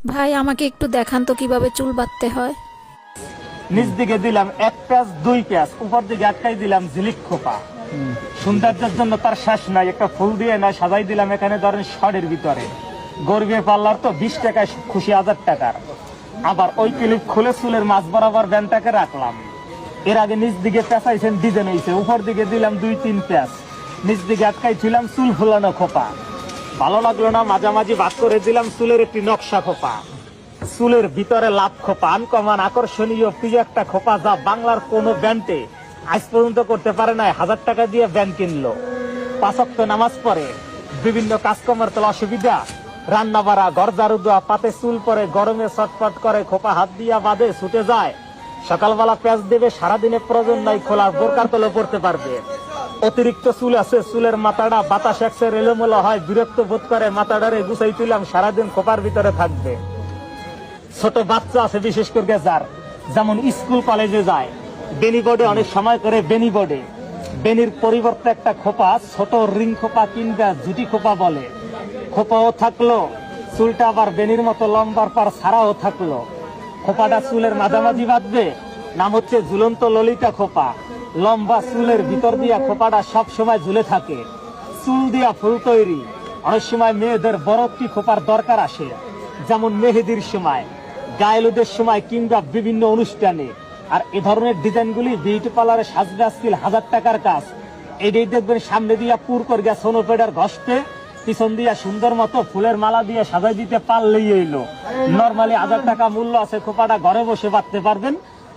ভাই আমাকে একটু দেখান তো কিভাবে চুল বাঁধতে হয়। নিচ দিকে দিলাম 1 পেঁয়াজ 2 পেঁয়াজ, উপর দিকে একটাই দিলাম ঝিলিক খোপা। সৌন্দর্যের জন্য তার শেষ নাই, একটা ফুল দিয়ে না সাজাই দিলাম এখানে ধরেন শরের ভিতরে। গর্বে পাল্লার তো 20 টাকায় খুশি 1000 টাকার। আবার ওই ক্লিপ খুলে চুলের মাছ বরাবর ব্যান্ডটাকে রাখলাম। এর আগে নিচ দিকে পেঁচাইছেন ডিজাইন হয়েছে, উপর দিকে দিলাম 2-3 পেঁয়াজ, নিচ দিকে আটকাই ছিলাম চুল ফুলানো খোপা। ভালো লাগলো না, মাঝামাঝি ভাগ করে দিলাম চুলের একটি নকশা খোপা। চুলের ভিতরে লাভ খোপা, আনকমন আকর্ষণীয় প্রিয় একটা খোপা, যা বাংলার কোন ব্যান্ডে আজ পর্যন্ত করতে পারে না। 1000 টাকা দিয়ে ব্যান্ড কিনলো, 5 ওয়াক্ত নামাজ পড়ে, বিভিন্ন কাজকর্মের তো অসুবিধা, রান্না বাড়া, ঘর ঝাড়ু দেওয়া, পাতে চুল পরে, গরমে ছটফট করে, খোপা হাত দিয়া বাঁধে, ছুটে যায়, সকালবেলা প্যাঁচ দেবে, সারাদিনে প্রয়োজন নাই খোলার, বোরকার তলে পড়তে পারবে। অতিরিক্ত চুল আছে, চুলের মাথাটা বাতাস একসের এলোমেলো হয়, বিরক্ত বোধ করে, মাথাটারে গুছাই তুলাম, সারাদিন খোপার ভিতরে থাকবে। ছোট বাচ্চা আছে বিশেষ করে যার, যেমন স্কুল কলেজে যায়, বেনি বোর্ডে অনেক সময় করে বেনি বোর্ডে, বেনির পরিবর্তে একটা খোপা, ছোট রিং খোপা কিংবা জুটি খোপা বলে, খোপাও থাকলো, চুলটা আবার বেনির মতো লম্বার পর ছাড়াও থাকলো। খোপাটা চুলের মাঝামাঝি বাঁধবে, নাম হচ্ছে ঝুলন্ত ললিতা খোপা। লম্বা চুলের ভিতর দিয়া খোপাটা সব সময় ঝুলে থাকে, চুল দিয়া ফুল তৈরি। অনেক সময় মেয়েদের বড় একটি খোপার দরকার আসে, যেমন মেহেদির সময়, গায়েলুদের সময় কিংবা বিভিন্ন অনুষ্ঠানে। আর এ ধরনের ডিজাইনগুলি বিউটি পার্লারে সাজবে আজকাল 1000 টাকার কাজ। এটাই দেখবেন সামনে দিয়া পুর করে গিয়া সোনোপেডার ঘষতে, পিছন দিয়া সুন্দর মতো ফুলের মালা দিয়ে সাজাই দিতে পারলেই এলো। নর্মালি 1000 টাকা মূল্য আছে, খোপাটা ঘরে বসে বাঁধতে পারবেন।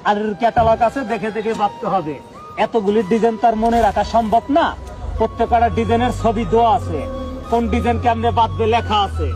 আর ক্যাটালগ আছে, দেখে দেখে বাঁধতে হবে। এতগুলি ডিজাইন তার মনে রাখা সম্ভব না। প্রত্যেকটা ডিজাইনের ছবি দেওয়া আছে, কোন ডিজাইন কেমনে বাঁধবে লেখা আছে।